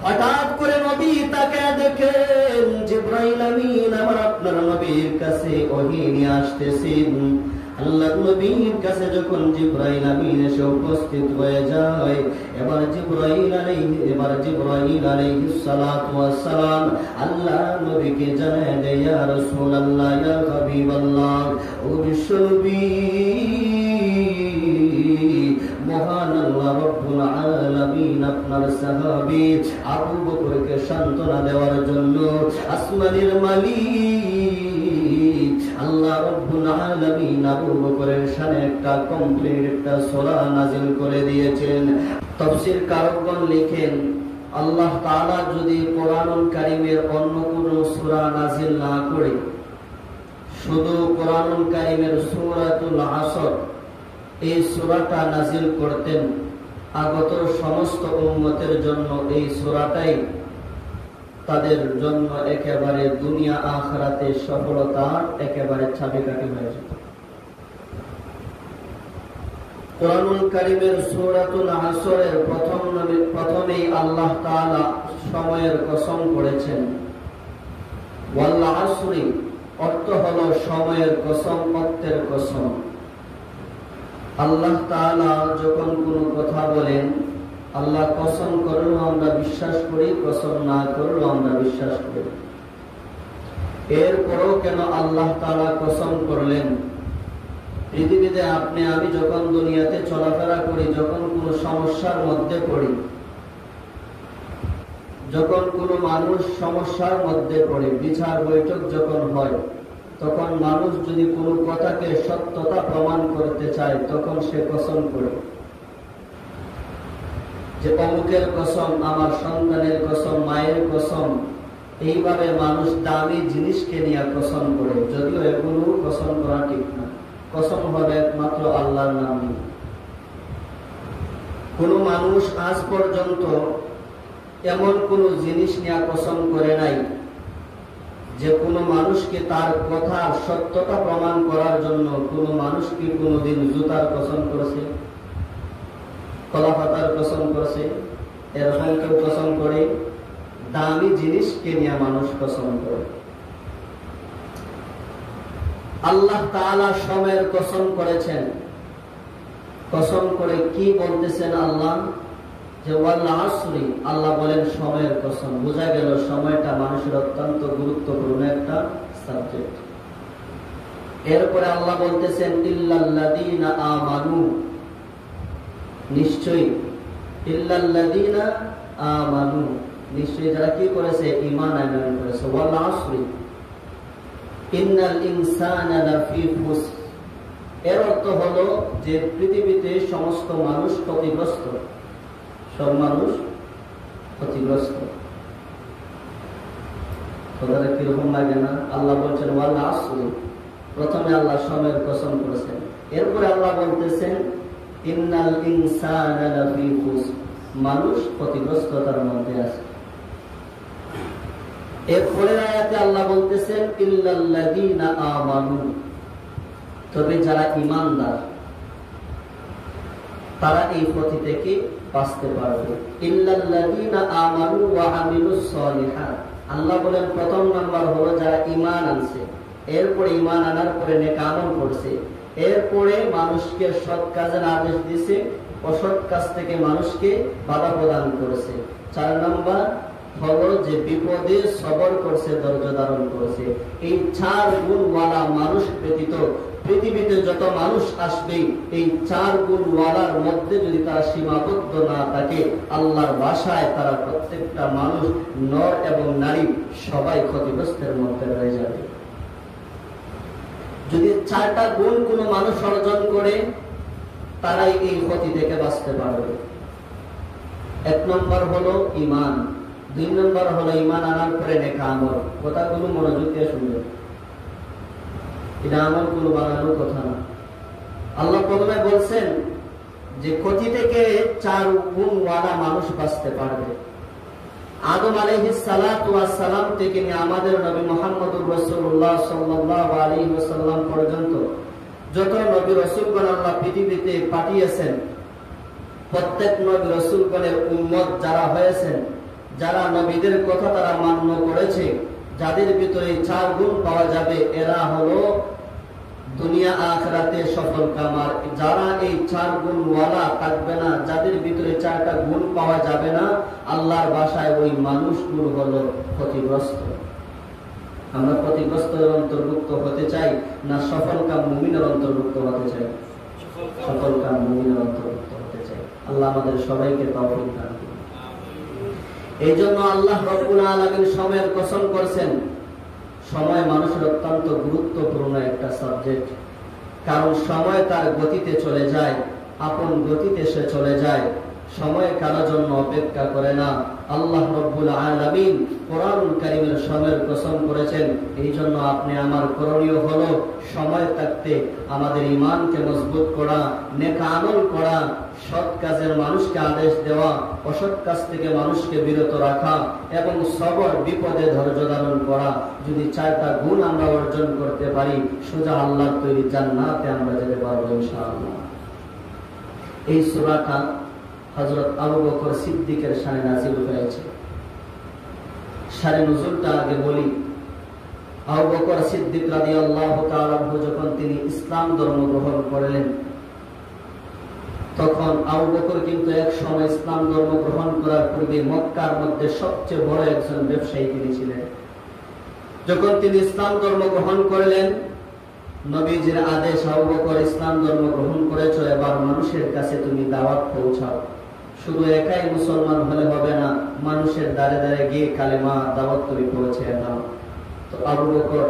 হঠাৎ করে নবী তাকে দেখেন জিবরাইল আমিন আমার আপনার নবীর কাছে ওহী নিয়ে আসতেছেন। আল্লাহর নবীর কাছে যখন জিবরাইল আমিন এসে উপস্থিত হয়ে যায়, এবার জিবরাইল আলাইহিস সালাতু ওয়াস সালাম আল্লাহ নবীকে জানায় দেয়, ইয়া রাসূলুল্লাহ, ইয়া হাবিবাল্লাহ, ও বিশ্বনবী, মহান আল্লাহ রব্বুল আলামিন আপনার সাহাবী আবু বকরকে সান্ত্বনা দেওয়ার জন্য আসমানের মালিক আল্লাহ রব্বুল আলামিন আবু বকরের শানে একটা কমপ্লিট একটা সূরা নাযিল করে দিয়েছেন। তাফসীর কারকগণ লিখেন, আল্লাহ তাআলা যদি কোরআনুল কারীমের অন্য কোনো সূরা নাযিল না করে শুধু কোরআনুল কারীমের সূরাতুল আসর এই সূরাটা নাযিল করতেন, আগত সমস্ত উম্মতের জন্য এই সূরাটাই তাদের জন্য একেবারে দুনিয়া আখিরাতে সফলতার একেবারে চাবিকাঠি হয়ে যেত। কোরআনুল কারীমের সূরাতুল আসরের প্রথমেই আল্লাহ তাআলা সময়ের কসম করেছেন। ওয়াল আসরি অর্থ হলো সময়ের কসম, অক্তের কসম। আল্লাহ তাআলা যখন কোনো কথা বলেন, আল্লাহ কসম করলেও আমরা বিশ্বাস করি, কসম না করলেও আমরা বিশ্বাস করি। এরপরও কেন আল্লাহ তাআলা কসম করলেন? পৃথিবীতে আপনি আমি যখন দুনিয়াতে চলাফেরা করি, যখন কোনো সমস্যার মধ্যে পড়ি, যখন কোনো মানুষ সমস্যার মধ্যে পড়ে, বিচার বৈঠক যখন হয়, তখন মানুষ যদি কোনো কথাকে সত্যতা প্রমাণ করতে চায়, তখন সে কসম করে যে অমুকের কসম, আমার সন্তানের কসম, মায়ের কসম। এইভাবে মানুষ দামি জিনিসকে নিয়ে কসম করে, যদিও এগুলো কসম করা ঠিক না। কসম হবে একমাত্র আল্লাহর নাম নিয়ে। কোন মানুষ আজ পর্যন্ত এমন কোন জিনিস নিয়ে কসম করে নাই যে কোনো মানুষকে তার কথার সত্যতা প্রমাণ করার জন্য কোনো মানুষকে কোনোদিন জুতার কসম করেছে, কলাপাতার কসম করেছে, এরকম কেউ কসম করে? দামি জিনিসকে নিয়ে মানুষ কসম করে। আল্লাহ তাআলা সময়ের কসম করেছেন। কসম করে কি বলতেছেন আল্লাহ? যে ওয়াল আসরি, আল্লাহ বলেন সময়ের কসম। বোঝা গেল সময়টা মানুষের অত্যন্ত গুরুত্বপূর্ণ একটা সাবজেক্ট। এরপরে আল্লাহ বলতেছেন ইল্লাল্লাযীনা আমানু, নিশ্চয়ই ইল্লাল্লাযীনা আমানু, নিশ্চয়ই যারা কি করেছে? ঈমান আনয়ন করেছে। ওয়াল আসরি ইন্নাল ইনসানা লাফি খুসর, এর অর্থ হলো যে পৃথিবীতে সমস্ত মানুষ ক্ষতিগ্রস্ত, সব মানুষ ক্ষতিগ্রস্ত। কথাটা কিরকম লাগে না? আল্লাহ বলছেন ওয়াল আসরি, প্রথমে আল্লাহ সময়ের কসম করেছেন, এরপরে আল্লাহ বলতেছেন ইন্নাল ইনসানা লাফি খুসর, মানুষ ক্ষতিগ্রস্ততার মধ্যে আছে। এরপরে আয়াতে আল্লাহ বলতেছেন ইল্লাল্লাযীনা আমানু, তবে যারা ঈমানদার তারা এই ক্ষতি থেকে বাঁচতে পারবে। ইল্লাল্লাযীনা আমানু ওয়া আমিলুস সলিহাত, আল্লাহ বলেন প্রথম নাম্বার হলো যারা ঈমান আনছে, এরপরে ঈমান আনার পরে নেক আমল করছে, এরপরে মানুষকে সৎ কাজের আদেশ দিয়েছে, অসৎ কাজ থেকে মানুষকে বাধা প্রদান করেছে। 4 নাম্বার হলো যে বিপদে সবর করছে, ধৈর্য ধারণ করেছে। এই 4 গুণওয়ালা মানুষ ব্যতীত পৃথিবীতে যত মানুষ আসবে, এই 4 গুণওয়ালার মধ্যে যদি তারা সীমাবদ্ধ না থাকে, আল্লাহর ভাষায় তারা প্রত্যেকটা মানুষ, নর এবং নারী, সবাই ক্ষতিগ্রস্তের মধ্যে রয়ে যাবে। যদি 4টা গুণ কোনো মানুষ অর্জন করে, তারাই এই ক্ষতি থেকে বাঁচতে পারবে। 1 নম্বর হলো ঈমান, 2 নম্বর হলো ঈমান আনার পরে নেক আমল। কথাগুলো মনোযোগ দিয়ে শুনবেন, এটা আমল গুলো বানানোর কথা না। আল্লাহ প্রথমে বলছেন যে ক্ষতি থেকে 4 গুণওয়ালা মানুষ বাঁচতে পারবে। আদম আলাইহিস সালাতু ওয়াস সালাম থেকে নিয়ে আমাদের নবী মুহাম্মদুর রাসূলুল্লাহ সাল্লাল্লাহু আলাইহি ওয়াসাল্লাম পর্যন্ত যত নবী রাসূলগণ আল্লাহ পৃথিবীতে পাঠিয়েছেন, প্রত্যেক নবী রাসূলগণের উম্মত যারা হয়েছেন, যারা নবীদের কথা তারা মান্য করেছে, যাদের ভিতরে 4 গুণ পাওয়া যাবে, এরা হলো দুনিয়া আখিরাতে সফল কামার। যারা এই 4 গুণ ওয়ালা থাকবে না, যাদের ভিতরে 4টা গুণ পাওয়া যাবে না, আল্লাহর ভাষায় ওই মানুষগুলো হলো ক্ষতিগ্রস্ত। আমরা ক্ষতিগ্রস্তের অন্তর্ভুক্ত হতে চাই না সফল কাম মুমিনের অন্তর্ভুক্ত হতে চাই? সফল কাম মুমিনের অন্তর্ভুক্ত হতে চাই। আল্লাহ আমাদের সবাইকে তৌফিক দান করুন। এই জন্য আল্লাহ রাব্বুল আলামিন সময়ের কসম করছেন। সময় মানুষের অত্যন্ত গুরুত্বপূর্ণ একটা সাবজেক্ট, কারণ সময় তার গতিতে চলে যায়, আপন গতিতে সে চলে যায়, সময় কারোর জন্য অপেক্ষা করে না। আল্লাহ রাব্বুল আলামিন কোরআনুল কারীমের সময়ের কসম করেছেন। এই জন্য আপনি আমার করণীয় হলো সময় থাকতে আমাদের ঈমানকে মজবুত করা, নেক আমল করা, সৎ কাজের মানুষকে আদেশ দেওয়া, অসৎ কাজ থেকে মানুষকে বিরত রাখা এবং সবর বিপদে ধৈর্য ধারণ করা। যদি 4টা গুণ আমরা অর্জন করতে পারি, সোজা আল্লাহর তৈরি জান্নাতে আমরা যেতে পারবো ইনশাআল্লাহ। এই সূরাটা হযরত আবু বকর সিদ্দিকের শানে নাযিল হয়েছে। শানে নুজুলটা আগে বলি। আবু বকর সিদ্দিক রাদিয়াল্লাহু তাআলা যখন তিনি ইসলাম ধর্ম গ্রহণ করলেন, তখন আবু বকর কিন্তু এক সময় ইসলাম ধর্ম গ্রহণ করার পূর্বে মক্কার মধ্যে সবচেয়ে বড় একজন ব্যবসায়ী তিনি ছিলেন। যখন তিনি ইসলাম ধর্ম গ্রহণ করলেন, নবীজির আদেশ, আবু বকর ইসলাম ধর্ম গ্রহণ করেছো, এবার মানুষের কাছে তুমি দাওয়াত পৌঁছাও। শুধু একাই মুসলমান হলে হবে না, মানুষের দ্বারে দ্বারে গিয়ে কালেমা দাওয়াত তুমি পৌঁছে দাও। তো আবু বকর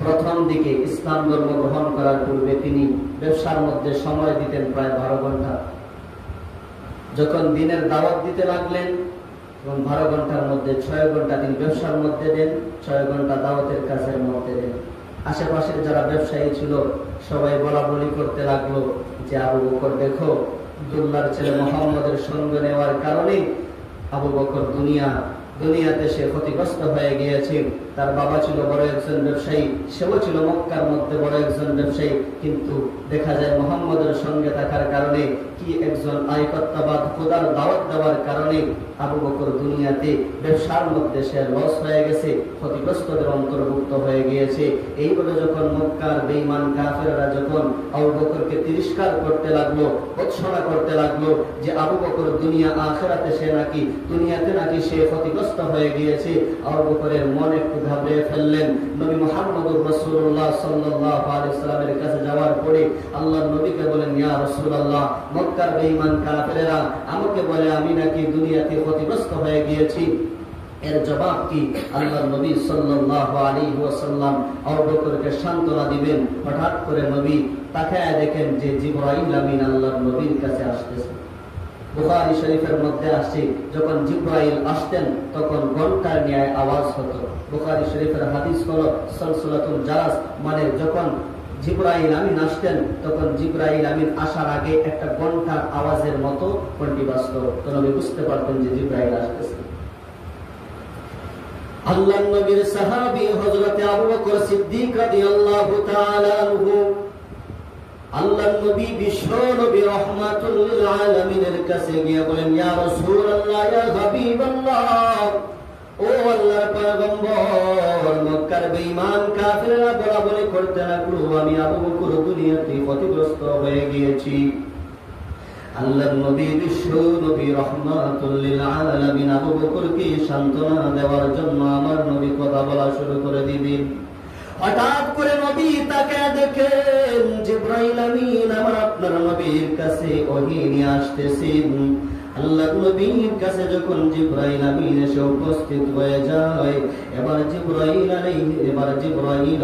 প্রথম দিকে ইসলাম ধর্ম গ্রহণ করার পূর্বে তিনি ব্যবসার মধ্যে সময় দিতেন প্রায় 12 ঘন্টা। যখন দিনের দাওয়াত দিতে লাগলেন, এবং 12 ঘন্টার মধ্যে 6 ঘন্টা তিনি ব্যবসার মধ্যে দেন, 6 ঘন্টা দাওয়াতের কাজের মধ্যে দেন। আশেপাশের যারা ব্যবসায়ী ছিল সবাই বলা বলি করতে লাগলো যে আবু বকর দেখো, আব্দুল্লাহর ছেলে মুহাম্মদের সঙ্গ নেওয়ার কারণে আবু বকর দুনিয়াতে সে ক্ষতিগ্রস্ত হয়ে গিয়েছে। তার বাবা ছিল বড় একজন ব্যবসায়ী, সেও ছিল মক্কার মধ্যে বড় একজন ব্যবসায়ী, কিন্তু দেখা যায় মুহাম্মদের সঙ্গে থাকার কারণে, কি একজন আইকত্তাবাদ খোদার দাওয়াত দেওয়ার কারণে আবু বকর দুনিয়াতে ব্যবসার মধ্যে সে লস হয়ে গেছে, ক্ষতিগ্রস্তদের অন্তর্ভুক্ত হয়ে গিয়েছে। এইভাবে যখন মক্কার বেঈমান কাফেররা যখন আবু বকরকে তিরস্কার করতে লাগলো, ভৎসনা করতে লাগলো যে আবু বকর দুনিয়া আখিরাতে সে নাকি দুনিয়াতে নাকি সে ক্ষতিগ্রস্ত হয়ে গিয়েছে, আবু বকরের মনে একটু ঘাবড়ে ফেললেন। নবী মুহাম্মদুর রাসূলুল্লাহ সাল্লাল্লাহু আলাইহি সাল্লামের কাছে যাওয়ার পরে আল্লাহর নবীকে বলেন, ইয়া রাসূলুল্লাহ, মক্কার বেঈমান কাফেররা আমাকে বলে আমি নাকি দুনিয়াতে ক্ষতিগ্রস্ত হয়ে গিয়েছি। এর জবাব কি? আল্লাহর নবী সাল্লাল্লাহু আলাইহি ওয়াসাল্লাম আবু বকরকে সান্ত্বনা দিবেন। হঠাৎ করে নবী তাকায় দেখেন যে জিবরাইল আমিন আল্লাহর নবীর কাছে আসতেছে। বুখারী শরীফের মধ্যে আসছে, যখন জিবরাইল আসতেন তখন ঘন্টার ন্যায় আওয়াজ হতো। বুখারী শরীফের হাদিস হলো সালসালাতুল জারাস, মানে যখন জিবরাইল আমিন আসতেন তখন জিবরাইল আমিন আসার আগে একটা ঘন্টার আওয়াজের মতো ঘন্টি বাজতো। তো নবী বুঝতে পারতেন যে জিবরাইল আসতেছে। আল্লাহর নবীর সাহাবী হযরত আবু বকর সিদ্দিক রাদিয়াল্লাহু তাআলা আনহু আল্লাহর নবী বিশ্ব নবী রাহমাতুল লিল আলামিনের কাছে গিয়ে বলেন, ইয়া রাসূলুল্লাহ, ইয়া হাবিবাল্লাহ, ও আল্লাহর পয়গম্বর, মক্কার বেঈমান কাফেররা বলাবলি করতে লাগলো আমি আবু বকর দুনিয়াতে ক্ষতিগ্রস্ত হয়ে গিয়েছি। আল্লাহর নবী বিশ্ব নবী রাহমাতুল লিল আলামিন আবু বকরকে সান্ত্বনা দেওয়ার জন্য আমার নবী কথা বলা শুরু করে দিবেন। হঠাৎ করে নবী তাকে দেখেন জিবরাইল আমিন আমার আপনার নবীর কাছে ওহী নিয়ে আসতেছেন। আল্লাহর নবীর কাছে যখন জিবরাইল আমিন এসে উপস্থিত হয়ে যায়, এবার জিবরাইল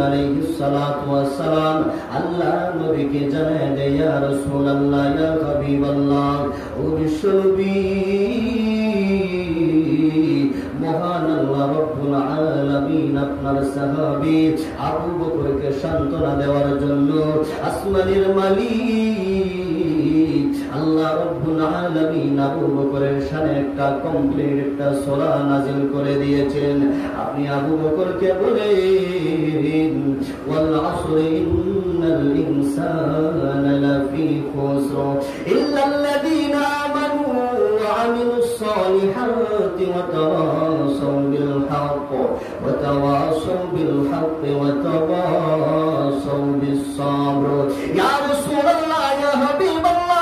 আলাইহিস সালাতু ওয়াস সালাম আল্লাহর নবীকে জানায় দেয়, ইয়া রাসূলুল্লাহ, ইয়া হাবিবাল্লাহ, ও বিশ্বনবী, মহান আল্লাহ রাব্বুল আলামিন আপনার সাহাবী আবু বকরকে সান্ত্বনা দেওয়ার জন্য আসমানের মালিক আল্লাহ রাব্বুল আলামিন আবু বকরের শানে একটা কমপ্লিট একটা সূরা নাযিল করে দিয়েছেন। আপনি আবু বকরকে বলেন, ওয়াল আসরি ইন্নাল ইনসানা লাফি খুসর ইল্লাল্লাযীনা আমানু ওয়া আমিলুস সালিহাত وتواصوا بالحق وتواصوا بالحق وتواصوا بالصبر يا رسول الله يا حبيب الله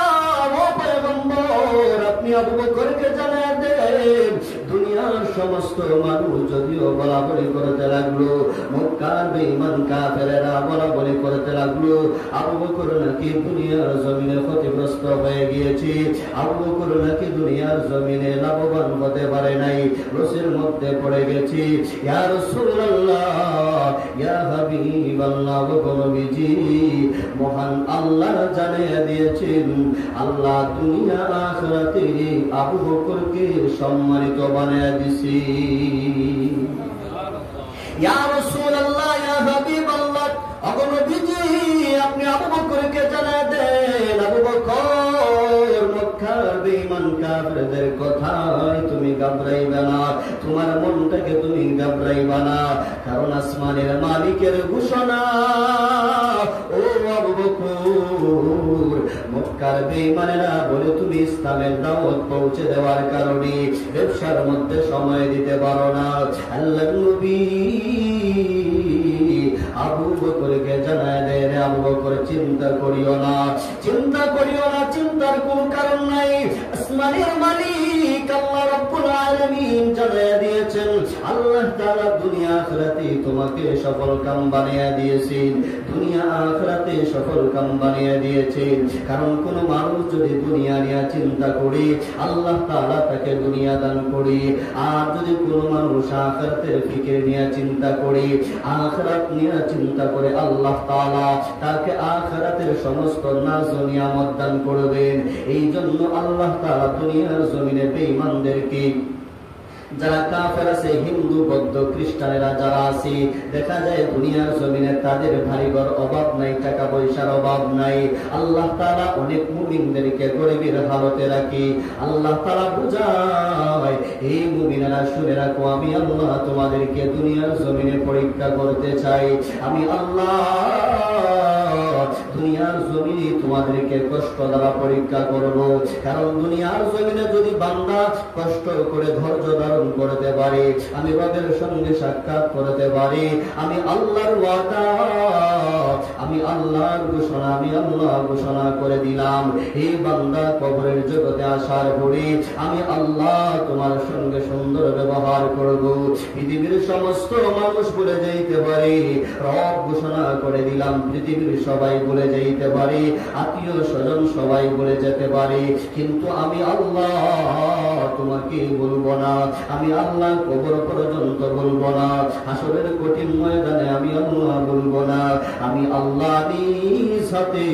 ও পয়গম্বর আপনি আবু বকরকে জানায় দেন দুনিয়ার সমস্ত মানুষ যদিও বলাবলি করতে লাগলো মক্কার বেঈমান কাফেরেরা বলাবলি করতে লাগলো আবু বকর নাকি দুনিয়ার জমিনে ক্ষতিগ্রস্ত হয়ে গিয়েছে আবু বকর নাকি দুনিয়ার জমিনে লাভবান হতে পারে নাই রসের মধ্যে পড়ে গেছে ইয়া রাসূলুল্লাহ ইয়া হাবিবাল্লাহ গো নবীজি মহান আল্লাহ জানিয়ে দিয়েছেন আল্লাহ দুনিয়া আখিরাতে আবু বকরকে সম্মানিত বানিয়ে দিয়েছে ইয়া রাসূলুল্লাহ ইয়া হাবিবাল্লাহ আবু নবীজি আপনি আবু বকরকে জানিয়ে দেন আবু বকর মক্কার বেঈমান কাফেরদের কথায় তুমি ঘাবড়াইবে না তোমার মনটাকে তুমি ঘাবড়াইবা না কারণ আসমানের মালিকের ঘোষণা ও আবু বকর মক্কার বেঈমানেরা বলে তুমি ইসলামের দাওয়াত পৌঁছে দেওয়ার কারণে ব্যবসার মধ্যে সময় দিতে পারো না আল্লাহর নবী আবু বকরকে জানায় দেন আবু বকর চিন্তা করিও না চিন্তার কোন কারণ নাই আসমানের মালিক আল্লাহ রাব্বুল আলামিন জানায় দিয়েছেন আল্লাহ তাআলা দুনিয়া আখিরাতে তোমাকে সফল কাম বানিয়ে দিয়েছেন দুনিয়া আখিরাতে সফল কাম বানিয়ে দিয়েছেন কারণ কোন মানুষ যদি দুনিয়া নিয়ে চিন্তা করে আল্লাহ তাআলা তাকে দুনিয়া দান করে আর যদি কোন মানুষ আখিরাতের ফিকির নিয়ে চিন্তা করে আখিরাত নিয়ে চিন্তা করে আল্লাহ তাআলা তাকে আখিরাতের সমস্ত নাজ ও নিয়ামত দান করবেন এই জন্য আল্লাহ তাআলা দুনিয়ার জমিনে বেঈমানদেরকে যারা কাফের আছে হিন্দু বৌদ্ধ খ্রিস্টানেরা যারা আছে দেখা যায় দুনিয়ার জমিনে তাদের ভারীঘর অভাব নাই টাকা পয়সার অভাব নাই আল্লাহ তাআলা অনেক মুমিনদেরকে গরিবের হালতে রাখি আল্লাহ তাআলা বুঝায় এই মুমিনেরা শুনে রাখো আমি আল্লাহ তোমাদেরকে দুনিয়ার জমিনে পরীক্ষা করতে চাই আমি আল্লাহ দুনিয়ার জমিনে তোমাদেরকে কষ্ট দ্বারা পরীক্ষা করব কারণ দুনিয়ার জমিনে যদি বান্দা কষ্ট করে ধৈর্য ধারণ করতে পারে আমি রবের সঙ্গে সাক্ষাৎ করতে পারি আমি আল্লাহর ওয়াদা আমি আল্লাহর ঘোষণা আমি আল্লাহ ঘোষণা করে দিলাম এই বান্দা কবরের জগতে আসার পরে আমি আল্লাহ তোমার সঙ্গে সুন্দর ব্যবহার করব পৃথিবীর সমস্ত মানুষ বলে যাইতে পারে রব ঘোষণা করে দিলাম পৃথিবীর সবাই বলে যাইতে পারে আত্মীয় স্বজন সবাই বলে যেতে পারে কিন্তু আমি আল্লাহ তোমাকে বলবো না আমি আল্লাহ কবর পর্যন্ত বলবো না হাসরের কঠিন ময়দানে আমি আল্লাহ বলবো না আমি আল্লাহ নিজ হাতে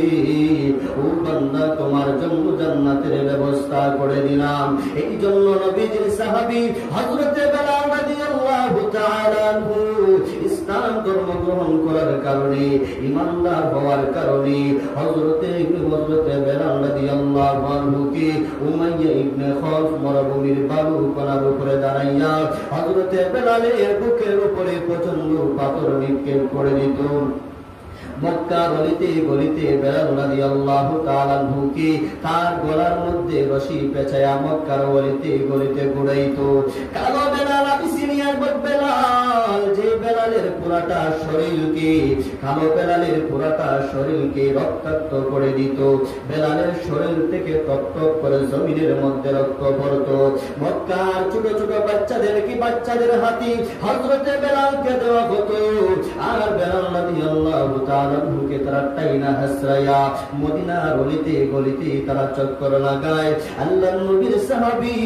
ও বান্দা তোমার জন্য জান্নাতের ব্যবস্থা করে দিলাম এই জন্য নবীজির সাহাবী হযরত বেলাল রাদিয়াল্লাহু তাআলা আনহু ইসলাম ধর্ম গ্রহণ করার কারণে ঈমানদার হওয়ার কারণে হযরত বেলাল রাদিয়াল্লাহু আনহুকে উমাইয়া ইবনে খালফ মরুভূমির বালু কণার উপরে দাঁড়াইয়া হযরত বেলালের বুকের উপরে প্রচন্ড পাথর নিক্ষেপ করে দিত মক্কা গলিতে গলিতে বেলাল রাদিয়াল্লাহু তাআলা আনহুকে তার গলার মধ্যে রশি পেঁচায়া মক্কার গলিতে গলিতে ঘুরাইতো কালো বেলাল আবিসিনিয়ার বেলাল যে বেলালের পুরাটা শরীরকে কালো বেলালের পুরাটা শরীরকে রক্তাক্ত করে দিত বেলালের শরীর থেকে টপটপ করে জমিনের মধ্যে রক্ত পড়তো মক্কার ছোট ছোট বাচ্চাদের হাতে হযরত বেলালকে দেওয়া হতো আর বেলাল রাদিয়াল্লাহু তাআলা আনহুকে তারা টাইনা হাসরায়া মদিনার গলিতে গলিতে তারা চক্কর লাগায় আল্লাহর নবীর সাহাবী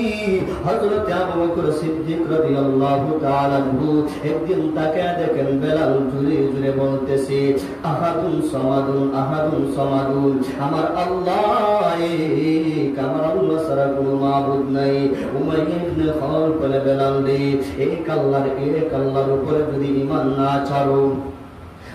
হযরত আবু বকর সিদ্দিক রাদিয়াল্লাহু তাআলা আনহু একদিন তাকে দেখেন বেলাল জুরে জুরে বলতেছে আহাদুন সামাদুন আমার আল্লাহ এক আমার আল্লাহ ছাড়া কোনো মাবুদ নাই উমাইয়া ইবনে খালফ বলে বেলাল রে এক আল্লাহর উপরে যদি ঈমান না ছাড়ো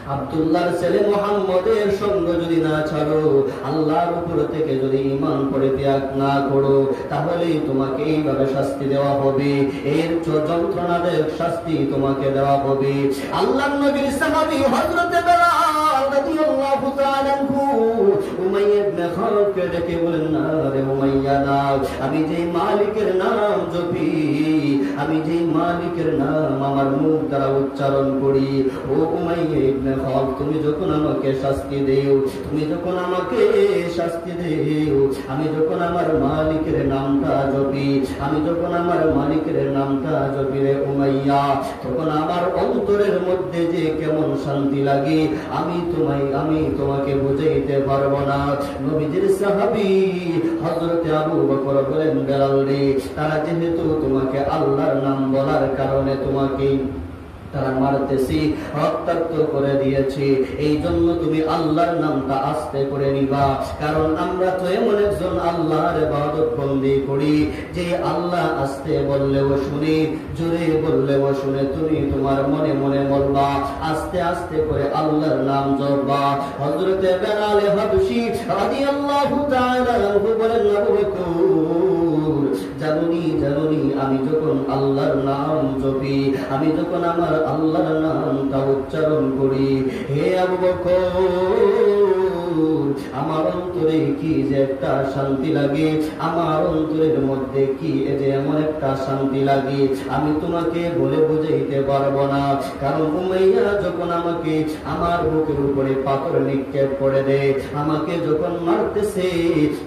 আব্দুল্লাহর ছেলে মুহাম্মদের সঙ্গ যদি না ছাড়ো আল্লাহর উপর থেকে যদি ঈমান পড়ে ত্যাগ না করো তাহলে তোমাকে এইভাবে শাস্তি দেওয়া হবে এর যন্ত্রণাদায়ক শাস্তি তোমাকে দেওয়া হবে আল্লাহর নবীর সাহাবী হযরত বেলাল রাদিয়াল্লাহু তাআলা আনহু উমাইয়া ইবনে খালদকে ডেকে বলেন, না রে উমাইয়া না, আমি যেই মালিকের নাম জপি, আমি যেই মালিকের নাম আমার মুখ দ্বারা উচ্চারণ করি, ও উমাইয়া ইবনে খালদ, তুমি যখন আমাকে শাস্তি দেও, তুমি যখন আমাকে শাস্তি দেও, আমি যখন আমার মালিকের নামটা জপি, আমি যখন আমার মালিকের নামটা জপি রে উমাইয়া, তখন আমার অন্তরের মধ্যে যে কেমন শান্তি লাগে আমি তোমাকে বুঝাইতে পারবো না। নবীজির সাহাবী হযরত আবু বকর বলেন, বেলাল রে, তারা যেহেতু তোমাকে আল্লাহর নাম বলার কারণে তোমাকে তারা মারতেছি, রক্তাক্ত করে দিয়েছি, এই জন্য তুমি আল্লাহর নামটা আস্তে করে নিবা। কারণ আমরা তো এমন একজন আল্লাহর ইবাদত বন্দি করি যে আল্লাহ আস্তে বললেও শুনি, জোরে বললেও শুনে। তুমি তোমার মনে মনে বলবা, আস্তে আস্তে করে আল্লাহর নাম জপবা। হযরতে বেলাল হাবশী রাদিয়াল্লাহু তাআলা আনহু বলেন, আবু বকর, জানুনি আমি যখন আল্লাহর নাম জপি, আমি যখন আমার আল্লাহর নামটা উচ্চারণ করি, হে আবু বকর, আমার অন্তরে কি যে একটা শান্তি লাগে, আমার অন্তরের মধ্যে কি যে এমন একটা শান্তি লাগে আমি তোমাকে বলে বুঝাইতে পারবো না। কারণ উমাইয়া যখন আমাকে আমার বুকের উপরে পাথর নিক্ষেপ করে দেয়, আমাকে যখন মারতেছে,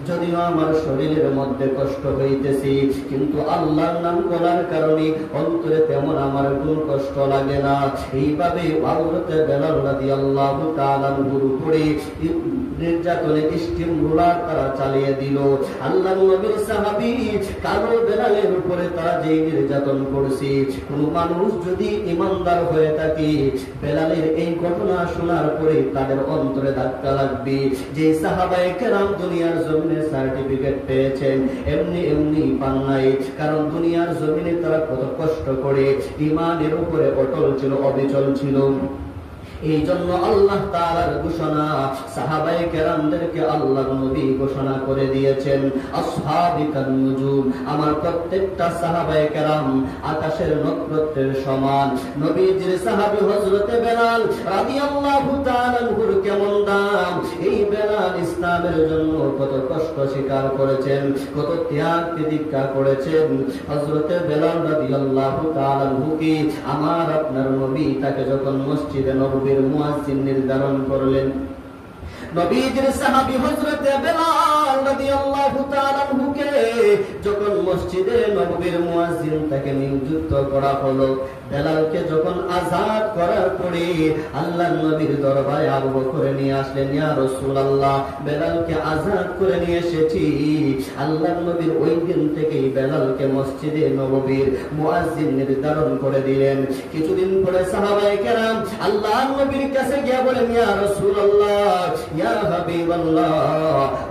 যদিও আমার শরীরের মধ্যে কষ্ট হইতেছে, কিন্তু আল্লাহর নাম বলার কারণে অন্তরে তেমন আমার কোনো কষ্ট লাগে না। এইভাবে হযরতে বেলাল রাদিয়াল্লাহু তাআলা আনহুর উপরে নির্যাতনে স্টিম রোলার তারা চালিয়ে দিল। আল্লাহর নবীর সাহাবী কালো বেলালের উপরে তারা যে নির্যাতন করছে, কোন মানুষ যদি ইমানদার হয়ে থাকে, বেলালের এই ঘটনা শোনার পরে তাদের অন্তরে ধাক্কা লাগবে যে সাহাবায়ে কেরাম দুনিয়ার জমিনে সার্টিফিকেট পেয়েছেন, এমনি এমনি পান নাই। কারণ দুনিয়ার জমিনে তারা কত কষ্ট করে ঈমানের উপরে অটল ছিল, অবিচল ছিল। এই জন্য আল্লাহ তাআলার ঘোষণা সাহাবায়ে কেরামদেরকে আল্লাহর নবী ঘোষণা করে দিয়েছেন, আসহাবিকান নুজুম, আমার প্রত্যেকটা সাহাবায়ে কেরাম আকাশের নক্ষত্রের সমান। নবীজির সাহাবী হযরতে বেলাল রাদিয়াল্লাহু তাআলা আনহুর কেমন দাম, এই বেলাল ইসলামের জন্য কত কষ্ট স্বীকার করেছেন, কত ত্যাগ প্রতিজ্ঞা করেছেন। হযরতে বেলাল রাদিয়াল্লাহু তাআলা আনহুকে আমার আপনার নবী তাকে যখন মসজিদে নববীর মুয়াজ্জিন নির্ধারণ করলেন, নবীজির সাহাবী হযরতে বেলাল রাদিয়াল্লাহু তাআলা আনহুকে যখন মসজিদে নববীর মুয়াজ্জিন তাকে নিযুক্ত করা হলো, বেলালকে যখন আযাদ করার পরে আল্লাহর নবীর দরবারে আবু বকর নিয়ে আসলেন, ইয়া রাসূলুল্লাহ, বেলালকে আযাদ করে নিয়ে এসেছি। আল্লাহর নবীর ওই দিন থেকেই বেলালকে মসজিদে নববীর মুয়াজ্জিন নির্ধারণ করে দিলেন। কিছুদিন পরে সাহাবায়ে কেরাম আল্লাহর নবীর কাছে গিয়ে বলেন, ইয়া রাসূলুল্লাহ, ইয়া হাবিবাল্লাহ,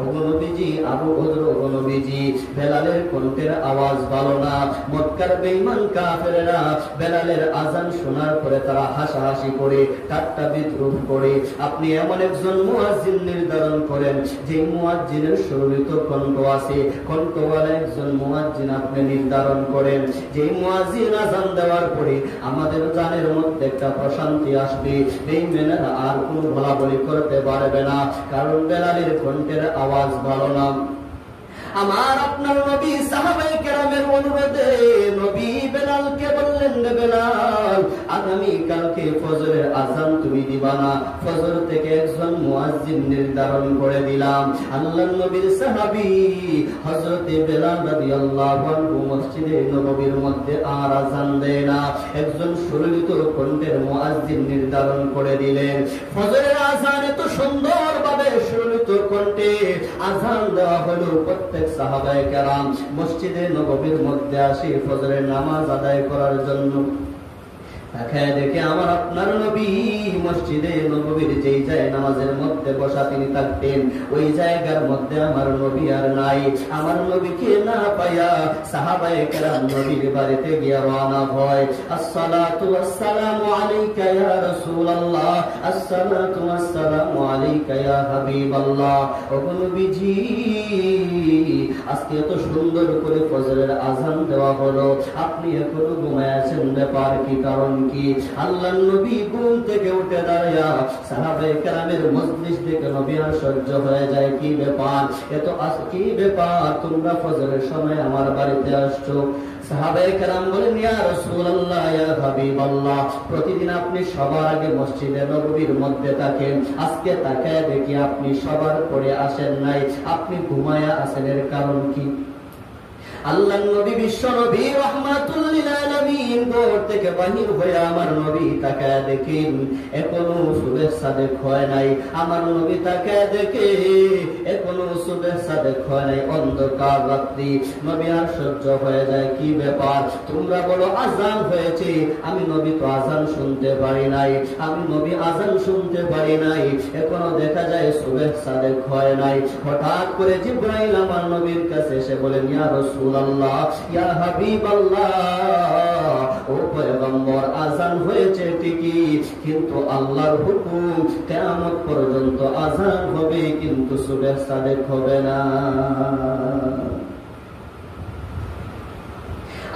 ও নবীজি, আবু বকর, ও নবীজি, বেলালের কণ্ঠের আওয়াজ ভালো না। মক্কার বেঈমান কাফেররা বেলালের আযান শোনার পরে তারা হাসাহাসি করে, ঠাট্টা বিদ্রুপ করে, আপনি এমন একজন মুয়াজ্জিন নির্ধারণ করেন যে মুয়াজ্জিনের সুরভিত কণ্ঠ আছে, কণ্ঠওয়ালা একজন মুয়াজ্জিন আপনি নির্ধারণ করেন, যে মুয়াজ্জিন আযান দেওয়ার পরে আমাদের জানের মধ্যে একটা প্রশান্তি আসবে, বেঈমানেরা আর কোনো বলাবলি করতে পারবে না, কারণ বেলালের কণ্ঠের আওয়াজ ভালো না। আমার আপনার নবী সাহাবায়ে কেরামের অনুরোধে নবী বেলালকে বললেন, বেলাল, আগামী কালকে ফজরের আযান তুমি দিবা না, ফজর থেকে একজন মুয়াজ্জিন নির্ধারণ করে দিলাম। আল্লাহর নবীর সাহাবী হযরতে বেলাল রাদিয়াল্লাহু আনহু মসজিদে নববীর মধ্যে আর আযান দেয় না, একজন সুরলিত কণ্ঠের মুয়াজ্জিন নির্ধারণ করে দিলেন। ফজরের আযান এত সুন্দরভাবে সুরলিত কণ্ঠে আযান দেওয়া হলো, প্রত্যেক সাহাবায়ে কেরাম মসজিদে নববীর মধ্যে আসে ফজরের নামাজ আদায় করার জন্য। তাকায় দেখে আমার আপনার নবী মসজিদে নববীর যেই যায় নামাজের মধ্যে বসা তিনি থাকতেন, ওই জায়গার মধ্যে আমার নবী আর নাই। আমার নবীকে না পাইয়া সাহাবায়ে কেরাম নবীর বাড়িতে গিয়ে রওনা হয়। আসসালাতু ওয়াসসালামু আলাইকা ইয়া রাসূলুল্লাহ, আসসালাতু ওয়াসসালামু আলাইকা ইয়া হাবিবাল্লাহ। ও নবীজি, আজকে এত সুন্দর করে ফজরের আযান দেওয়া হলো, আপনি এখনো ঘুমায় আছেন, ব্যাপার কি, কারণ কি? আল্লাহর নবী ঘুম থেকে উঠে দাঁড়ায়া সাহাবায়ে কেরামের মজলিস দেখে নবী আশ্চর্য হয়ে যায়, কি ব্যাপার, এত কি ব্যাপার, তোমরা ফজরের সময় আমার বাড়িতে আসছো? সাহাবায়ে কেরাম বলেন, ইয়া রাসূলুল্লাহ, ইয়া হাবিবাল্লাহ, প্রতিদিন আপনি সবার আগে মসজিদে নববীর মধ্যে থাকেন, আজকে তাকায় দেখি আপনি সবার পরে আসেন নাই, আপনি ঘুমায়া আছেন, এর কারণ কি? আল্লাহর নবী বিশ্ব নবী রাহমাতুল লিল আলামিন ঘর থেকে বাহির হয়ে আমার নবী তাকায় দেখেন এখনো সুবহ সাদেক হয় নাই। আমার নবী তাকায় দেখে এখনো সুবহ সাদেক হয় নাই, অন্ধকার রাত্রি। নবী আর সহ্য হয়ে যায়, কি ব্যাপার, তোমরা বলো আযান হয়েছে, আমি নবী তো আযান শুনতে পারি নাই, আমি নবী আযান শুনতে পারি নাই, এখনো দেখা যায় সুবহ সাদেক হয় নাই। হঠাৎ করে জিবরাইল আমার নবীর কাছে এসে বলেন, ইয়া রাসূল আল্লাহ, ইয়া হাবিবাল্লাহ, ও পয়গম্বর, আযান হয়েছে ঠিকই, কিন্তু আল্লাহর হুকুম কিয়ামত পর্যন্ত আযান হবে, কিন্তু সুবহ সাদেক হবে না।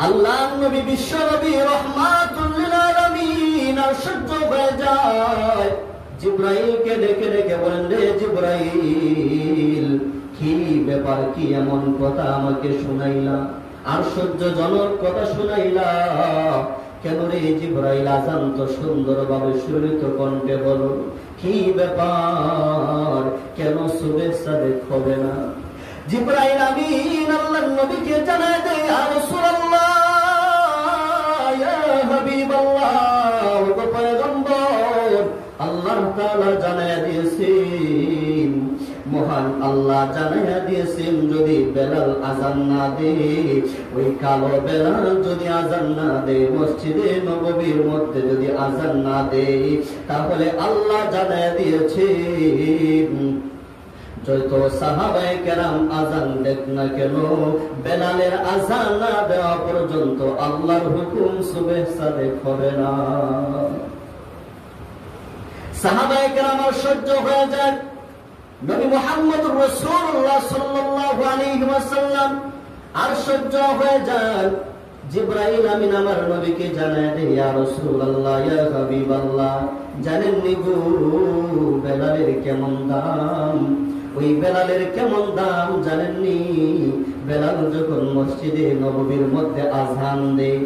আল্লাহর নবী বিশ্ব নবী রাহমাতুল লিল আলামিন আর সহ্য হয়ে যায়, জিবরাইলকে ডেকে ডেকে বলেন, রে জিবরাইল, কি ব্যাপার, কি এমন কথা আমাকে শুনাইলা, আশ্চর্যজনক কথা শুনাইলা কেন রে জিবরাইল? আযান তো সুন্দরভাবে সুরিত কণ্ঠে বলো, কি ব্যাপার, কেন সুবহ সাদেক হবে না? জিবরাইল আমিন আল্লাহর নবীকে জানায় দেয়, ইয়া রাসূলুল্লাহ, ইয়া হাবিবাল্লাহ, ও পয়গম্বর, আল্লাহ তাআলা জানায় দিয়েছেন, মহান আল্লাহ জানাইয়া দিয়েছেন, যদি বেলাল আযান না দে, ওই কালো বেলাল যদি আযান না দে, মসজিদে নববীর মধ্যে যদি আযান না দে, তাহলে আল্লাহ জানাইয়া দিয়েছেন যত সাহাবায়ে কেরাম আযান দেখ না কেন, বেলালের আযান না দেওয়া পর্যন্ত আল্লাহর হুকুম সুবহ সাদেক হবে না। সাহাবায়ে কেরাম সহ্য হয়ে যায়, নবী মুহাম্মদুর রাসূলুল্লাহ সাল্লাল্লাহু আলাইহি ওয়াসাল্লাম আর সহ্য হয়ে যান। জিবরাইল আমিন আমার নবীকে জানায় দেয়, ইয়া রাসূলুল্লাহ, ইয়া হাবিবাল্লাহ, জানেন নি গো বেলালের কেমন দাম? ওই বেলালের কেমন দাম জানেননি? বেলাল যখন মসজিদে নববীর মধ্যে আযান দেয়,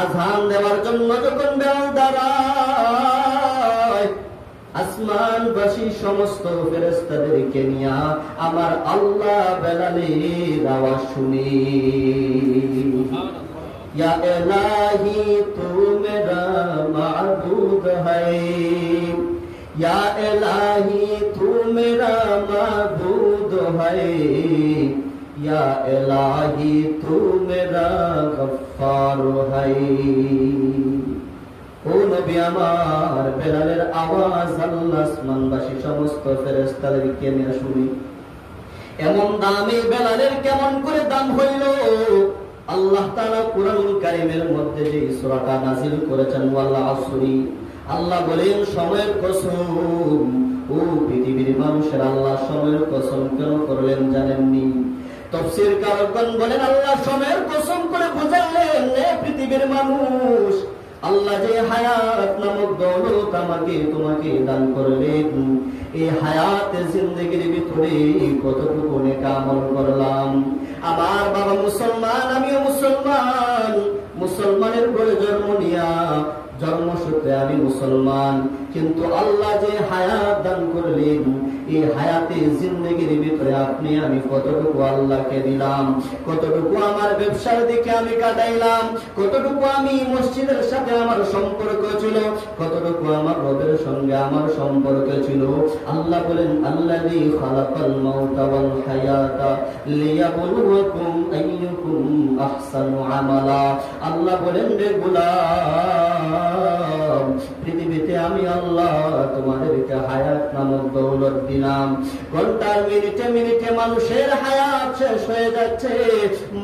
আযান দেওয়ার জন্য যখন বেলাল দাঁড়ায়, আসমানবাসী সমস্ত ফেরেশতাদেরকে নিয়ে আমার আল্লাহ বেলালের আওয়াজ শুনি, ইয়া ইলাহি তু মেরা মাবুদ হ্যায়, ইয়া ইলাহি তু মেরা মাবুদ হ্যায়, ইয়া ইলাহি তু মেরা গফফার হ্যায়। ও নবী আমার, বেলালের আওয়াজ আল্লাহ আসমানবাসী সমস্ত ফেরেশতাদেরকে নিয়ে শুনি। এমন দামে বেলালের কেমন করে দাম হইল? আল্লাহ তাআলা কুরআনুল কারীমের মধ্যে যে সূরাটা নাযিল করেছেন, ওয়াল আসরি, আল্লাহ বলেন সময়ের কসম। ও পৃথিবীর মানুষের, আল্লাহ সময়ের কসম কেন করলেন জানেননি? তাফসীরকারগণ বলেন, আল্লাহ সময়ের কসম করে বোঝালেন, হে পৃথিবীর মানুষ, আল্লাহ যে হায়াত নামক দৌলত আমাকে তোমাকে দান করলেন, এই হায়াতে জিন্দেগির ভিতরে কতটুকু নেক আমল করলাম। আমার বাবা মুসলমান, আমিও মুসলমান, মুসলমানের ঘরে জন্ম নিয়া জন্মসূত্রে আমি মুসলমান, কিন্তু আল্লাহ যে হায়াত দান করলেন, এই হায়াতে জিন্দেগির ভিতরে আপনি আমি কতটুকু আল্লাহকে দিলাম, কতটুকু আমার ব্যবসার দিকে আমি কাটাইলাম, কতটুকু আমি মসজিদের সাথে আমার সম্পর্ক ছিল, কতটুকু আমার রবের সঙ্গে আমার সম্পর্ক ছিল। আল্লাহ বলেন, আল্লাযী খালাকাল মাউতা ওয়াল হায়াতা লিয়াবলুয়াকুম আইয়ুকুম আহসানু আমালা। আল্লাহ বলেন, রে গোলাম, পৃথিবীতে আমি আল্লাহ তোমাদেরকে হায়াত নামক দৌলত দিলাম। ঘন্টার মিনিটে মিনিটে মানুষের হায়াত শেষ হয়ে যাচ্ছে,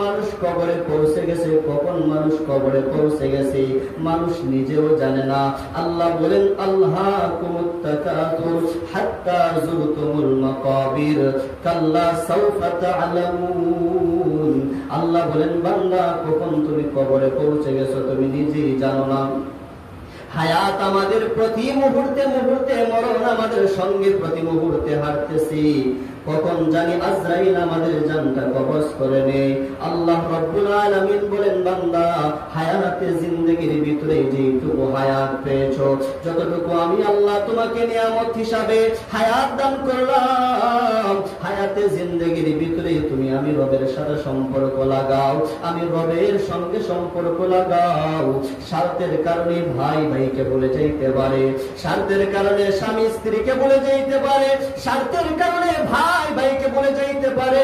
মানুষ কবরে পৌঁছে গেছে, কখন মানুষ কবরে পৌঁছে গেছে মানুষ নিজেও জানে না। আল্লাহ বলেন, আল্লাহকুমুত তাকাতুর হাত্তা যুরতুমুল মাকাবির কাল্লা সাউফা তা'লামুন। আল্লাহ বলেন, বান্দা, কখন তুমি কবরে পৌঁছে গেছো তুমি নিজেই জানো না। হায়াত আমাদের প্রতি মুহূর্তে মুহূর্তে, মরণ আমাদের সঙ্গে প্রতি মুহূর্তে হাঁটতেছি। কখন জানি আজরাইল আমাদের জানটা কবজ করে নেয়। আল্লাহ রাব্বুল আলামিন বলেন, বান্দা হায়াতে জিন্দেগির ভিতরে যেটুকু হায়াত পেয়েছো, যতটুকু আমি আল্লাহ তোমাকে নিয়ামত হিসাবে হায়াত দান করলাম, হায়াতে জিন্দেগির ভিতরে তুমি আমি রবের সাথে সম্পর্ক লাগাও, আমি রবের সঙ্গে সম্পর্ক লাগাও। স্বার্থের কারণে ভাই ভাইকে বলে যাইতে পারে, স্বার্থের কারণে স্বামী স্ত্রীকে বলে যাইতে পারে, স্বার্থের কারণে ভাই ভাইকে বলে যাইতে পারে,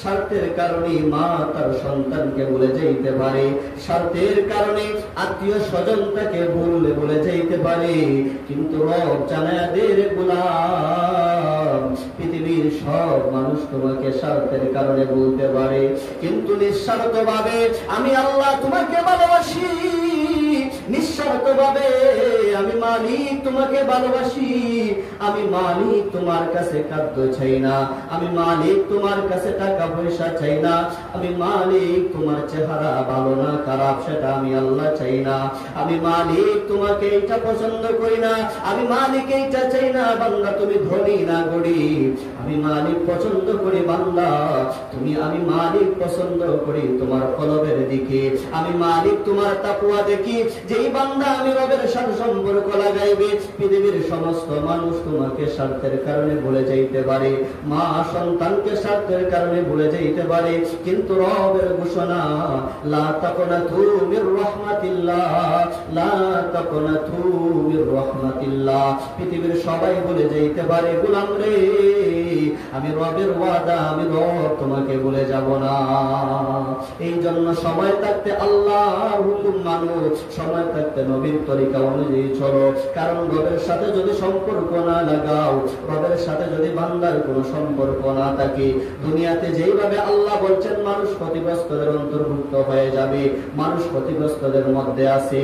স্বার্থের কারণে মা তার সন্তানকে বলে যাইতে পারে, স্বার্থের কারণে আত্মীয় স্বজনটাকে ভুলে বলে যাইতে পারে। কিন্তু রব জানায়া দে রে গোলাম, পৃথিবীর সব মানুষ তোমাকে স্বার্থের কারণে বলতে পারে, কিন্তু নিঃস্বার্থ ভাবে আমি আল্লাহ তোমাকে ভালোবাসি, নিঃস্বার্থ ভাবে আমি মালিক তোমাকে ভালোবাসি। আমি মালিক তোমার কাছে খাদ্য চাই না, আমি মালিক তোমার কাছে টাকা পয়সা চাই না, আমি মালিক তোমার চেহারা ভালো না খারাপ সেটা আমি আল্লাহ চাই না, আমি মালিক তোমাকে এইটা পছন্দ করি না, আমি মালিক এইটা চাই না বান্দা তুমি ধনী না গরিব, আমি মালিক পছন্দ করি বান্দা তুমি, আমি মালিক পছন্দ করি তোমার কলবের দিকে, আমি মালিক তোমার তাকওয়া দেখি। যেই বান্দা আমি রবের সাথে সম্পর্ক লাগাইবে, পৃথিবীর সমস্ত মানুষ তোমাকে স্বার্থের কারণে ভুলে যাইতে পারে, মা সন্তানকে স্বার্থের কারণে ভুলে যাইতে পারে, কিন্তু রবের ঘোষণা লা তাকনাতু মির রাহমাতিল্লাহ, লা তাকনাতু মির রাহমাতিল্লাহ। পৃথিবীর সবাই ভুলে যাইতে পারে, গোলাম রে আমি রবের ওয়াদা, আমি রব তোমাকে ভুলে যাব না। এই জন্য সময় থাকতে আল্লাহর হুকুম মানো, সময় থাকতে নবীর তরিকা অনুযায়ী চলো। কারণ রবের সাথে যদি সম্পর্ক না লাগাও, রবের সাথে যদি বান্দার কোনো সম্পর্ক না থাকে, দুনিয়াতে যেইভাবে আল্লাহ বলছেন মানুষ ক্ষতিগ্রস্তদের অন্তর্ভুক্ত হয়ে যাবে, মানুষ ক্ষতিগ্রস্তদের মধ্যে আছে।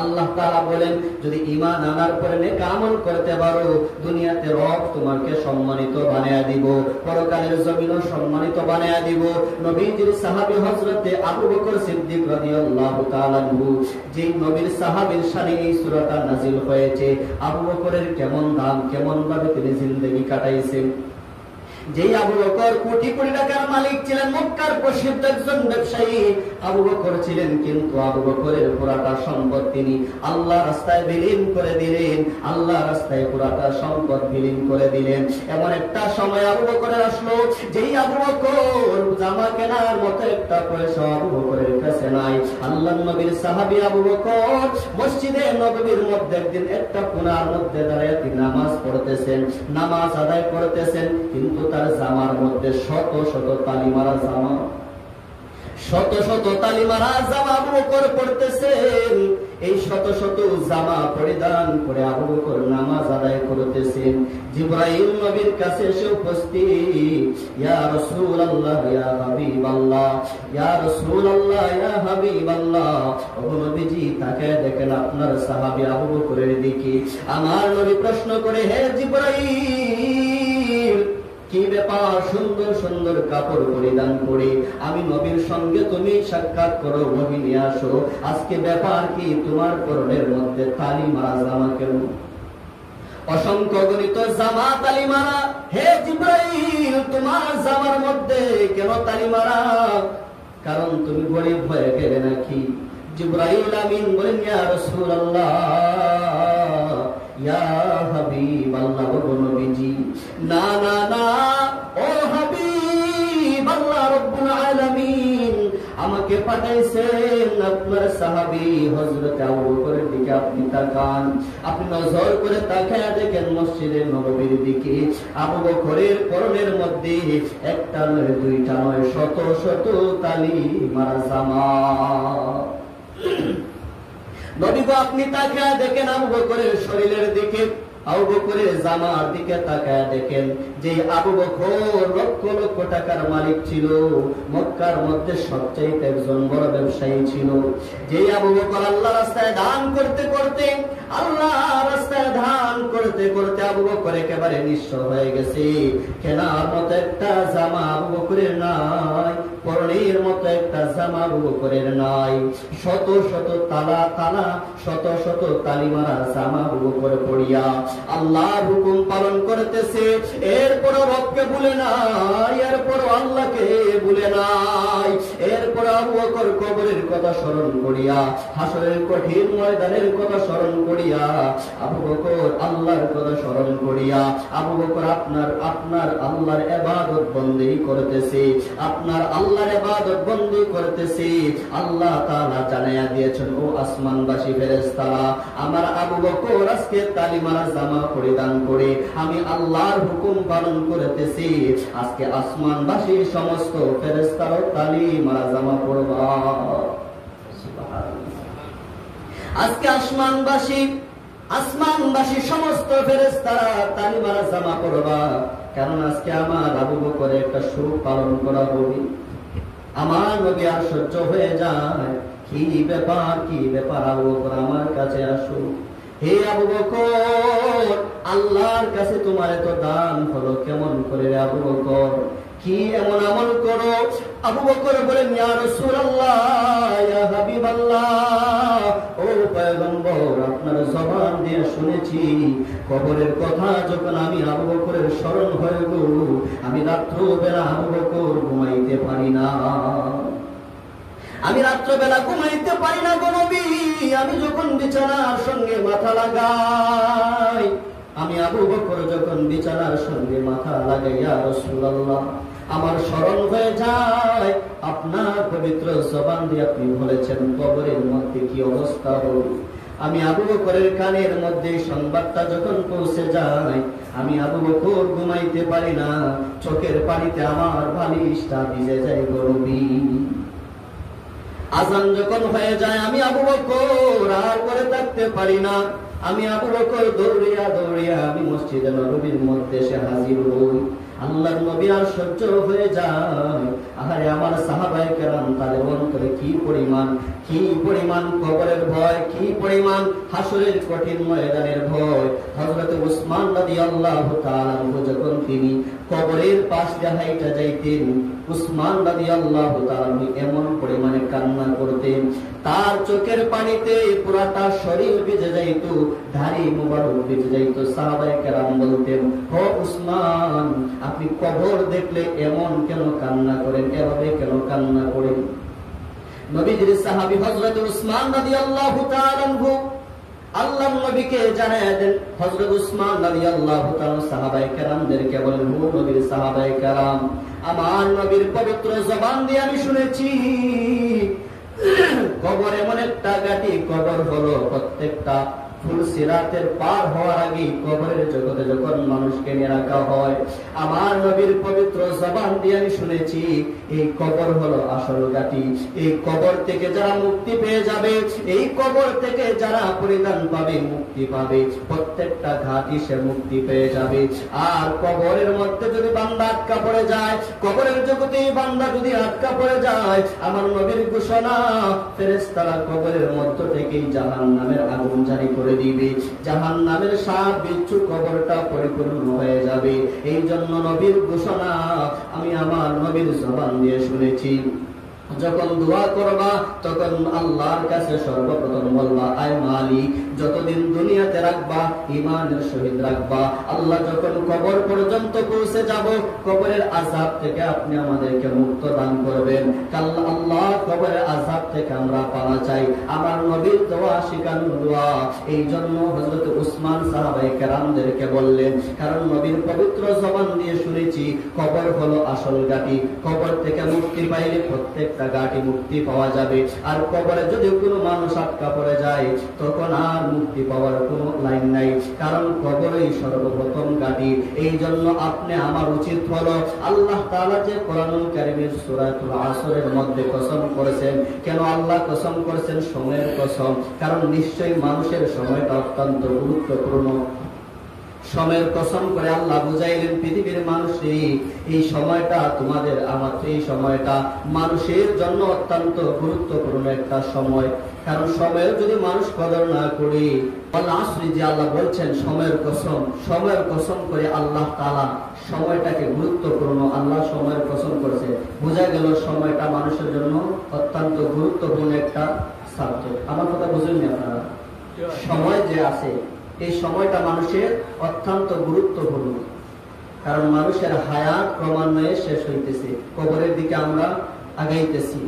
আল্লাহ তাআলা বলেন যদি ঈমান আনার পরে নেক আমল করতে পারো, দুনিয়াতে রব তোমাকে সম্মানিত বানায়া দিব, পরকালের জমিনও সম্মানিত বানায়া দিব। নবীজির সাহাবী হযরত আবু বকর সিদ্দিক রাদিয়াল্লাহু তাআলা আনহু, যেই নবীর সাহাবীর শানে এই সূরাটা নাযিল হয়েছে, আবু বকরের কেমন দাম, কেমন ভাবে তিনি জিন্দেগি কাটাইছেন। যেই আবু বকর কোটি কোটি টাকার মালিক ছিলেন, মক্কার প্রসিদ্ধ একজন ব্যবসায়ী আবু বকর ছিলেন, কিন্তু আবু বকরের পুরাটা সম্পদ তিনি আল্লাহ রাস্তায় বিলীন করে দিলেন, আল্লাহ রাস্তায় পুরাটা সম্পদ বিলীন করে দিলেন। এমন একটা সময় আবু বকরের আসলো, যেই আবু বকর জামা কেনার মতো একটা পয়সা আবু বকরের কাছে নাই। আল্লাহর নবীর সাহাবী আবু বকর মসজিদে নববীর মধ্যে একদিন একটা কোণার মধ্যে দাঁড়িয়ে তিনি নামাজ পড়তেছেন, নামাজ আদায় করতেছেন, কিন্তু তার জামার মধ্যে শত শত তালি মারা জামা, শত শত তালি মারা জামা আবু বকর পড়তেছেন। এই শত শত জামা পরিধান করে আবু বকর নামাজ আদায় করতেছেন। জিবরাইল নবীর কাছে এসে উপস্থিত, ইয়া রাসূলুল্লাহ ইয়া হাবিবাল্লাহ, ইয়া রাসূলুল্লাহ ইয়া হাবিবাল্লাহ, ও নবীজি তাকায় দেখেন আপনার সাহাবী আবু বকরের দিকে। আমার নবী প্রশ্ন করে, হে জিবরাইল কি ব্যাপার, সুন্দর সুন্দর কাপড় পরিধান করে আমি নবীর সঙ্গে তুমি সাক্ষাৎ করো, নবী নিয়ে আসো, আজকে ব্যাপার কি, তোমার পরনের মধ্যে তালি মারা জামা কেন? অসংখ্য গণিত জামা তালি মারা। হে জিবরাইল তোমার জামার মধ্যে কেন তালি মারা? কারণ তুমি গরিব হয়ে গেলে নাকি? জিবরাইল আমিন বলেন, ইয়া রাসূলুল্লাহ ইয়া হাবিবাল্লাহ, ও নবীজি না না না, ও হাবিবাল্লাহ, রব্বুল আলামিন আমাকে পাঠাইছেন আপনার সাহাবী হযরত আবু বকরের দিকে। আপনি তাকান, আপনি নজর করে তাকায় দেখেন মসজিদে নববীর দিকে আবু বকরের পরনের মধ্যে একটা নয় দুইটা নয় শত শত তালি মারা জামা। নবী গো আপনি তাকায় দেখেন আবু বকরের শরীরের দিকে, আবু বকরের জামার দিকে তাকায় দেখেন যে আবু বকর লক্ষ লক্ষ টাকার মালিক ছিল, মক্কার মধ্যে সবচাইতে একজন বড় ব্যবসায়ী ছিল। যে আবু বকর আল্লাহ রাস্তায় দান করতে করতে, আল্লাহ রাস্তায় দান করতে করতে আবু বকর একেবারে নিঃস্ব হয়ে গেছে। কেনার মতো একটা জামা আবু বকরের নাই, পরনের মতো একটা জামা আবু বকরের নাই। শত শত তালা তালা, শত শত তালি মারা জামা আবু বকর পড়িয়া আল্লাহর হুকুম পালন করতেছে। এরপর রবকে ভুলে নাই, এরপর আল্লাহকে ভুলে নাই। এরপর আবু বকর কবরের কথা স্মরণ করিয়া, হাসরের কঠিন ময়দানের কথা স্মরণ করিয়া, আবু বকর আল্লাহর কথা স্মরণ করিয়া, আবু বকর আপনার আল্লাহর ইবাদত বন্দেগী করতেছে, আপনার আল্লাহর ইবাদত বন্দেগী করতেছে। আল্লাহ তাআলা জানাইয়া দিয়েছেন, ও আসমানবাসী ফেরেশতারা, আমার আবু বকর আজকে তালি মারা জামা পরিধান করে আমি আল্লাহর হুকুম পালন করতেছি। আজকে আসমানবাসী সমস্ত ফেরেশতারা তালি মারা জামা পরবা। আজকে আসমানবাসী সমস্ত ফেরেশতারা তালি মারা জামা পরবা, কারণ আজকে আমার আবু বকরের একটা সুখ পালন করা হবে। আমার নবী আর সহ্য হয়ে যায়, কি ব্যাপার আবু বকর আমার কাছে আসো। হে আবু বকর, আল্লাহর কাছে তোমার এত দান হলো কেমন করে রে আবু বকর? কি এমন আমল করো? আবু বকর বলেন, ইয়া রাসূলুল্লাহ, ইয়া হাবিবাল্লাহ, ও পয়গম্বর, আপনার জবান দিয়ে শুনেছি কবরের কথা। যখন আমি আবু বকরের স্মরণ হয়ে গো, আমি রাত্রবেলা আবু বকর ঘুমাইতে পারি না, আমি রাত্রবেলা ঘুমাইতে পারি না গো নবী। আমি যখন বিছানার সঙ্গে মাথা লাগাই, আমি আবু বকর যখন বিছানার সঙ্গে মাথা লাগাই, ইয়া রাসূলুল্লাহ, আমার স্মরণ হয়ে যায় আপনার পবিত্র জবান দিয়ে আপনি বলেছেন কবরের মধ্যে কি অবস্থা হবে। আমি আবু বকরের কানের মধ্যে সংবাদটা যখন পৌঁছে যায়, আমি আবু বকর ঘুমাইতে পারি না, চোখের পানিতে আমার বালিশটা ভিজে যায় গো নবী। আজান যখন হয়ে যায়, আমি আবু বকর আর করে থাকতে পারি না, আমি আবু বকর দৌড়িয়া দৌড়িয়া আমি মসজিদে নববীর মধ্যে এসে হাজির হই। আল্লাহর নবী আর সহ্য হয়ে যায়। আরে আমার সাহাবায়ে কেরাম তাদের অন্তরে কি পরিমাণ কবরের ভয়, কি পরিমাণ হাসরের কঠিন ময়দানের ভয়। হযরত উসমান রাদিয়াল্লাহু তাআলা যখন তিনি কবরের পাশ দিয়ে হাইটা যাইতেন, উসমান রাদিয়াল্লাহু তাআলা এমন পরিমাণে কান্না করতেন, তার চোখের পানিতে পুরাটা শরীর ভিজে যাইত, দাড়ি মুবারক ভিজে যাইত। সাহাবায়ে কেরাম বলতেন, ও উসমান, আপনি কবর দেখলে এমন কেন কান্না করেন, এভাবে কেন কান্না করেন? নবীজির সাহাবী হযরত উসমান রাদিয়াল্লাহু তাআলা আনহু আল্লাহর নবীকে জানায় দেন। হযরত উসমান রাদিয়াল্লাহু তাআলা সাহাবায়ে কেরামদেরকে বলেন, ও নবীর সাহাবায়ে কেরাম, আমার নবীর পবিত্র জবান দিয়ে আমি শুনেছি কবর এমন একটা ঘাটি, কবর হলো প্রত্যেকটা ফুলসিরাতের পার হওয়ার আগে কবরের জগতে যখন মানুষকে নিয়ে রাখা হয়, আমার নবীর পবিত্র জবান দিয়ে আমি শুনেছি এই কবর হলো আসল ঘাটি। এই কবর থেকে যারা মুক্তি পেয়ে যাবে, এই কবর থেকে যারা পরিত্রাণ পাবে, মুক্তি পাবে, প্রত্যেকটা ঘাটি সে মুক্তি পেয়ে যাবে। আর কবরের মধ্যে যদি বান্দা আটকা পড়ে যায়, কবরের জগতে বান্দা যদি আটকা পড়ে যায়, আমার নবীর ঘোষণা, ফেরেশতারা কবরের মধ্য থেকেই জাহান্নামের আগুন জারি করে দিবে, জাহান্নামের সাপ বিচ্ছু কবরটা পরিপূর্ণ হয়ে যাবে। এই জন্য নবীর ঘোষণা আমি আমার নবীর জবান দিয়ে শুনেছি। যখন দোয়া করবা তখন আল্লাহর কাছে সর্বপ্রথম বলবা, আয় মালিক, যতদিন দুনিয়াতে রাখবা ঈমানের সহিত রাখবা। আল্লাহ যখন কবর পর্যন্ত পৌঁছে যাব, কবরের আযাব থেকে আপনি আমাদেরকে মুক্ত দান করবেন। আল্লাহ কবরের আযাব থেকে আমরা পানা চাই। আমার নবীর দোয়া শিখানো দোয়া। এই জন্য হযরত উসমান সাহাবায়ে কেরামদেরকে বললেন, কারণ নবীর পবিত্র জবান দিয়ে শুনেছি কবর হলো আসল ঘাটি, কবর থেকে মুক্তি পাইলে প্রত্যেকটা ঘাটি মুক্তি পাওয়া যাবে। আর কবরে যদি কোনো মানুষ আটকা পড়ে যায়, তখন আর মুক্তি পাওয়ার কোনো লাইন নাই, কারণ কবরই সর্বপ্রথম ঘাটি। এই জন্য আপনি আমার উচিত হলো, আল্লাহ তাআলা যে কোরআনুল কারীমের সূরাতুল আসরের মধ্যে কসম করেছেন, কেন আল্লাহ কসম করেছেন? সময়ের কসম, কারণ নিশ্চয়ই মানুষের সময়টা অত্যন্ত গুরুত্বপূর্ণ। সময়ের কসম করে আল্লাহ বুঝাইলেন পৃথিবীর মানুষে, এই সময়টা তোমাদের আমার, এই সময়টা মানুষের জন্য অত্যন্ত গুরুত্বপূর্ণ একটা সময়। কারণ সময়ের যদি মানুষ কদর না করে, যে আল্লাহ বলছেন সময়ের কসম করে আল্লাহ তাআলা সময়টাকে গুরুত্বপূর্ণ, আল্লাহ সময়ের কসম করেছে। বোঝা গেল সময়টা মানুষের জন্য অত্যন্ত গুরুত্বপূর্ণ একটা সাবজেক্ট। আমার কথা বুঝেননি আপনারা? সময় যে আছে, এই সময়টা মানুষের অত্যন্ত গুরুত্বপূর্ণ। কারণ মানুষের হায়াত ক্রমান্বয়ে শেষ হইতেছে, কবরের দিকে আমরা আগাইতেছি।